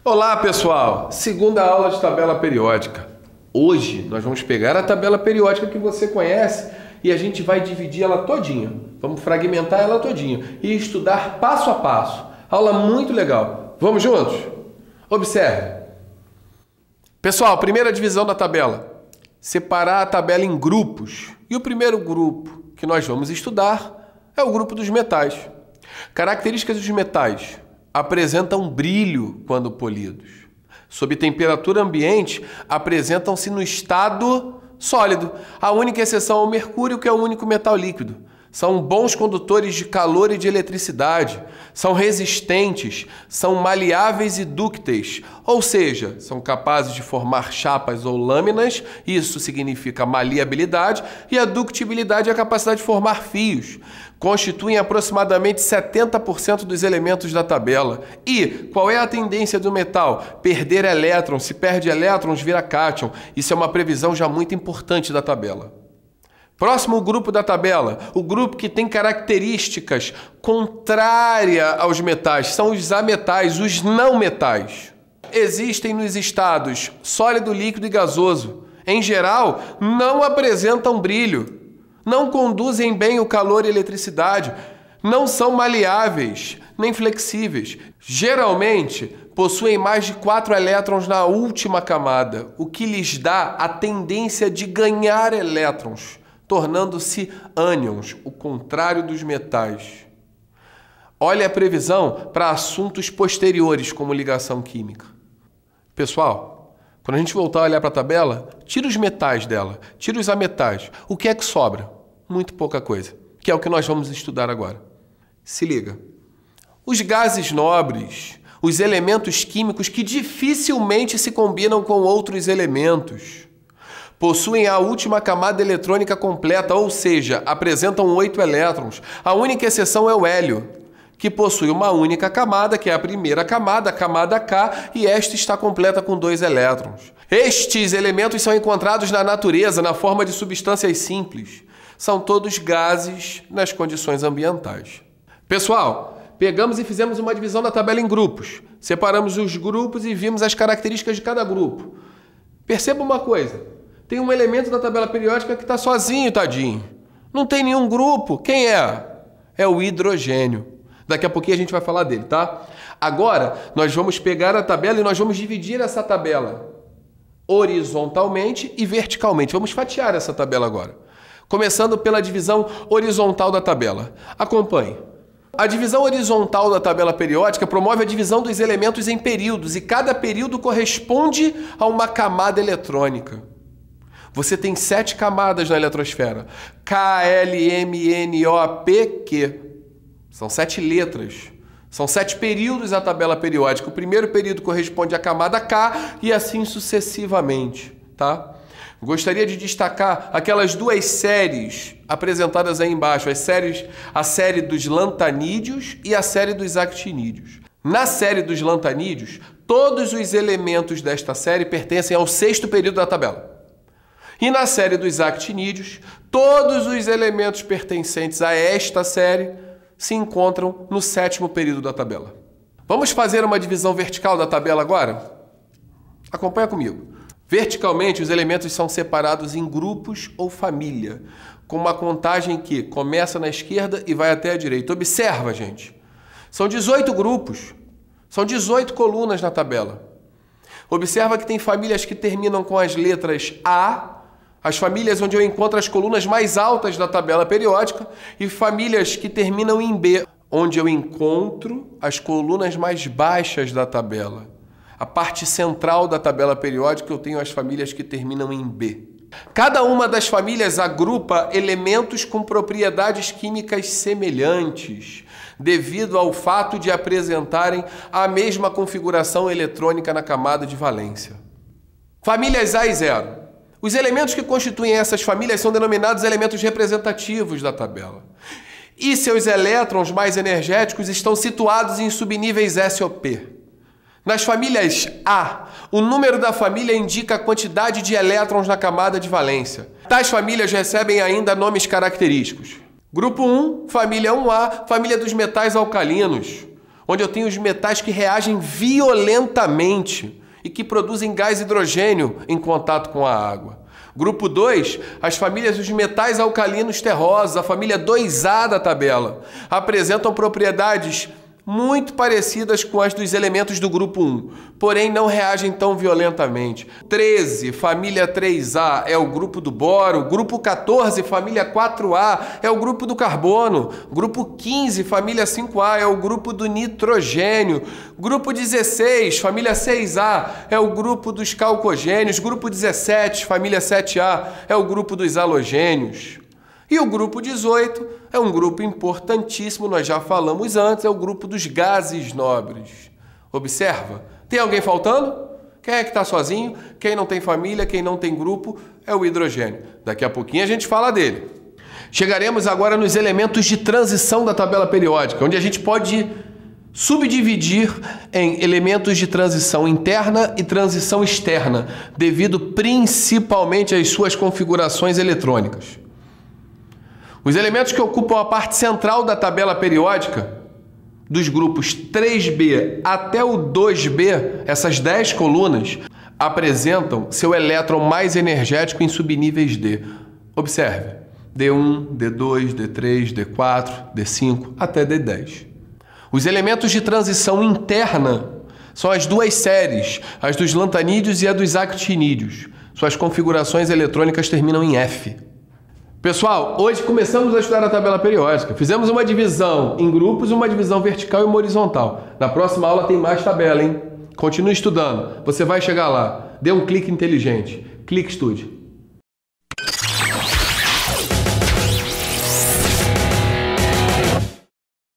Olá pessoal, segunda aula de tabela periódica. Hoje nós vamos pegar a tabela periódica que você conhece e a gente vai dividir ela todinha. Vamos fragmentar ela todinha e estudar passo a passo. Aula muito legal. Vamos juntos? Observe. Pessoal, primeira divisão da tabela. Separar a tabela em grupos. E o primeiro grupo que nós vamos estudar é o grupo dos metais. Características dos metais. Apresentam brilho quando polidos. Sob temperatura ambiente, apresentam-se no estado sólido. A única exceção é o mercúrio, que é o único metal líquido. São bons condutores de calor e de eletricidade. São resistentes, são maleáveis e dúcteis, ou seja, são capazes de formar chapas ou lâminas. Isso significa maleabilidade, e a ductibilidade é a capacidade de formar fios. Constituem aproximadamente 70% dos elementos da tabela. E qual é a tendência do metal? Perder elétrons. Se perde elétrons, vira cátion. Isso é uma previsão já muito importante da tabela. Próximo grupo da tabela, o grupo que tem características contrárias aos metais, são os ametais, os não metais. Existem nos estados sólido, líquido e gasoso. Em geral, não apresentam brilho, não conduzem bem o calor e eletricidade, não são maleáveis nem flexíveis. Geralmente, possuem mais de 4 elétrons na última camada, o que lhes dá a tendência de ganhar elétrons, tornando-se ânions, o contrário dos metais. Olha a previsão para assuntos posteriores, como ligação química. Pessoal, quando a gente voltar a olhar para a tabela, tira os metais dela, tira os ametais. O que é que sobra? Muito pouca coisa, que é o que nós vamos estudar agora. Se liga. Os gases nobres, os elementos químicos que dificilmente se combinam com outros elementos, possuem a última camada eletrônica completa, ou seja, apresentam 8 elétrons. A única exceção é o hélio, que possui uma única camada, que é a primeira camada, a camada K, e esta está completa com 2 elétrons. Estes elementos são encontrados na natureza, na forma de substâncias simples. São todos gases nas condições ambientais. Pessoal, pegamos e fizemos uma divisão da tabela em grupos. Separamos os grupos e vimos as características de cada grupo. Perceba uma coisa. Tem um elemento da tabela periódica que está sozinho, tadinho. Não tem nenhum grupo. Quem é? É o hidrogênio. Daqui a pouquinho a gente vai falar dele, tá? Agora, nós vamos pegar a tabela e nós vamos dividir essa tabela horizontalmente e verticalmente. Vamos fatiar essa tabela agora. Começando pela divisão horizontal da tabela. Acompanhe. A divisão horizontal da tabela periódica promove a divisão dos elementos em períodos e cada período corresponde a uma camada eletrônica. Você tem 7 camadas na eletrosfera. K, L, M, N, O, P, Q. São 7 letras. São 7 períodos a tabela periódica. O primeiro período corresponde à camada K e assim sucessivamente, tá? Gostaria de destacar aquelas 2 séries apresentadas aí embaixo. A série dos lantanídeos e a série dos actinídeos. Na série dos lantanídeos, todos os elementos desta série pertencem ao 6º período da tabela. E na série dos actinídeos, todos os elementos pertencentes a esta série se encontram no 7º período da tabela. Vamos fazer uma divisão vertical da tabela agora? Acompanha comigo. Verticalmente, os elementos são separados em grupos ou família, com uma contagem que começa na esquerda e vai até a direita. Observa, gente. São 18 grupos, são 18 colunas na tabela. Observa que tem famílias que terminam com as letras A, as famílias onde eu encontro as colunas mais altas da tabela periódica, e famílias que terminam em B, onde eu encontro as colunas mais baixas da tabela. A parte central da tabela periódica eu tenho as famílias que terminam em B. Cada uma das famílias agrupa elementos com propriedades químicas semelhantes, devido ao fato de apresentarem a mesma configuração eletrônica na camada de valência. Famílias A e 0. Os elementos que constituem essas famílias são denominados elementos representativos da tabela. E seus elétrons mais energéticos estão situados em subníveis S ou P. Nas famílias A, o número da família indica a quantidade de elétrons na camada de valência. Tais famílias recebem ainda nomes característicos. Grupo 1, família 1A, família dos metais alcalinos. onde eu tenho os metais que reagem violentamente e que produzem gás hidrogênio em contato com a água. Grupo 2, as famílias dos metais alcalinos terrosos, a família 2A da tabela, apresentam propriedades muito parecidas com as dos elementos do grupo 1, porém não reagem tão violentamente. 13, família 3A, é o grupo do boro. Grupo 14, família 4A, é o grupo do carbono. Grupo 15, família 5A, é o grupo do nitrogênio. Grupo 16, família 6A, é o grupo dos calcogênios. Grupo 17, família 7A, é o grupo dos halogênios. E o grupo 18 é um grupo importantíssimo, nós já falamos antes, é o grupo dos gases nobres. Observa, tem alguém faltando? Quem é que está sozinho? Quem não tem família, quem não tem grupo, é o hidrogênio. Daqui a pouquinho a gente fala dele. Chegaremos agora nos elementos de transição da tabela periódica, onde a gente pode subdividir em elementos de transição interna e transição externa, devido principalmente às suas configurações eletrônicas. Os elementos que ocupam a parte central da tabela periódica, dos grupos 3B até o 2B, essas 10 colunas, apresentam seu elétron mais energético em subníveis D. Observe, D1, D2, D3, D4, D5 até D10. Os elementos de transição interna são as duas séries, as dos lantanídeos e a dos actinídeos. Suas configurações eletrônicas terminam em F. Pessoal, hoje começamos a estudar a tabela periódica. Fizemos uma divisão em grupos, uma divisão vertical e uma horizontal. Na próxima aula tem mais tabela, hein? Continue estudando. Você vai chegar lá. Dê um clique inteligente. Clique Estude.